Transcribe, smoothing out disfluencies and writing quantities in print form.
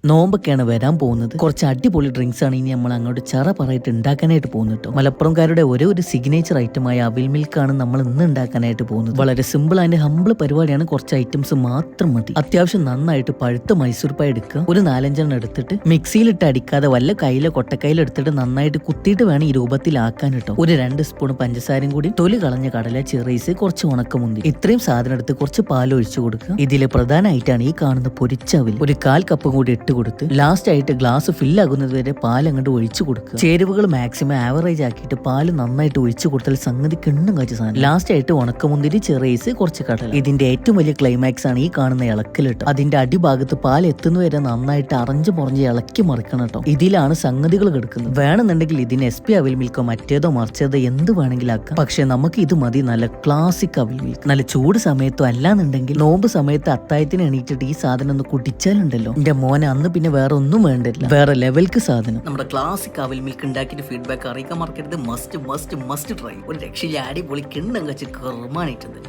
നോമ്പൊക്കെയാണ് വരാൻ പോകുന്നത്. കുറച്ച് അടിപൊളി ഡ്രിങ്ക്സ് ആണ് ഇനി നമ്മൾ അങ്ങോട്ട് ചറ പറയിട്ട് ഉണ്ടാക്കാനായിട്ട് പോകുന്നത് കേട്ടോ. മലപ്പുറംകാരുടെ ഒരു സിഗ്നേച്ചർ ഐറ്റമായ അവിൽ മിൽക്കാണ് നമ്മൾ ഇന്ന് ഉണ്ടാക്കാനായിട്ട് പോകുന്നത്. വളരെ സിമ്പിൾ ആൻഡ് ഹംബിൾ പരിപാടിയാണ്. കുറച്ച് ഐറ്റംസ് മാത്രം മതി. അത്യാവശ്യം നന്നായിട്ട് പഴുത്ത മൈസൂർ പായ എടുക്കുക. ഒരു 4-5 എടുത്തിട്ട് മിക്സിയിലിട്ട് അടിക്കാതെ വല്ല കയ്യിലോ കൊട്ടക്കൈയിലോ എടുത്തിട്ട് നന്നായിട്ട് കുത്തിയിട്ട് വേണം ഈ രൂപത്തിലാക്കാൻ കേട്ടോ. ഒരു 2 സ്പൂൺ പഞ്ചസാരയും കൂടി, തൊലി കളഞ്ഞ കടല, ചെറീസ്, കുറച്ച് ഉണക്കമുന്തിരി, ഇത്രയും സാധനം എടുത്ത് കുറച്ച് പാൽ ഒഴിച്ചു കൊടുക്കുക. ഇതിലെ പ്രധാനമായിട്ടാണ് ഈ കാണുന്ന പൊരിച്ച അവിൽ. ഒരു 1/4 കപ്പ് കൂടി കൊടുത്ത് ലാസ്റ്റ് ആയിട്ട് ഗ്ലാസ് ഫില്ലാകുന്നത് വരെ പാൽ അങ്ങോട്ട് ഒഴിച്ചു കൊടുക്കുക. ചേരുവകൾ മാക്സിമം ആവറേജ് ആക്കിയിട്ട് പാല് നന്നായിട്ട് ഒഴിച്ചു കൊടുത്താൽ സംഗതി കിണ്ണം കാച്ച സാധനം. ലാസ്റ്റ് ആയിട്ട് ഉണക്കമുന്തിരി, ചെറീസ്, കുറച്ച് കടല. ഇതിന്റെ ഏറ്റവും വലിയ ക്ലൈമാക്സ് ആണ് ഈ കാണുന്ന ഇളക്കലിട്ട്. അതിന്റെ അടിഭാഗത്ത് പാൽ എത്തുന്നവരെ നന്നായിട്ട് അറഞ്ചു മുറഞ്ഞ് ഇളക്കി മറിക്കണം കേട്ടോ. ഇതിലാണ് സംഗതികൾ കിടക്കുന്നത്. വേണമെന്നുണ്ടെങ്കിൽ ഇതിന് SP അവിൽ മിൽക്കോ മറ്റേതോ മറിച്ചതോ എന്ത് വേണമെങ്കിലും ആക്കാം. പക്ഷെ നമുക്ക് ഇത് മതി, നല്ല ക്ലാസിക് അവിൽ മിൽക്ക്. നല്ല ചൂട് സമയത്തോ അല്ലാന്നുണ്ടെങ്കിൽ നോമ്പ് സമയത്ത് അത്തായത്തിന് എണീറ്റിട്ട് ഈ സാധനം ഒന്ന് കുടിച്ചാലുണ്ടല്ലോ, എന്റെ മോനെ അന്ന് പിന്നെ വേറെ ഒന്നും വേണ്ടില്ല. വേറെ ലെവൽക്ക് സാധനം. നമ്മുടെ ക്ലാസിക് അവിൽ മിൽക്ക് ഉണ്ടാക്കിയിട്ട് ഫീഡ്ബാക്ക് അറിയിക്കാൻ മറക്കരുത്. Must try. ഒരു രക്ഷയില്ല, അടിപൊളി കിണ്ണം കച്ച് കർമാണിട്ടുണ്ട്.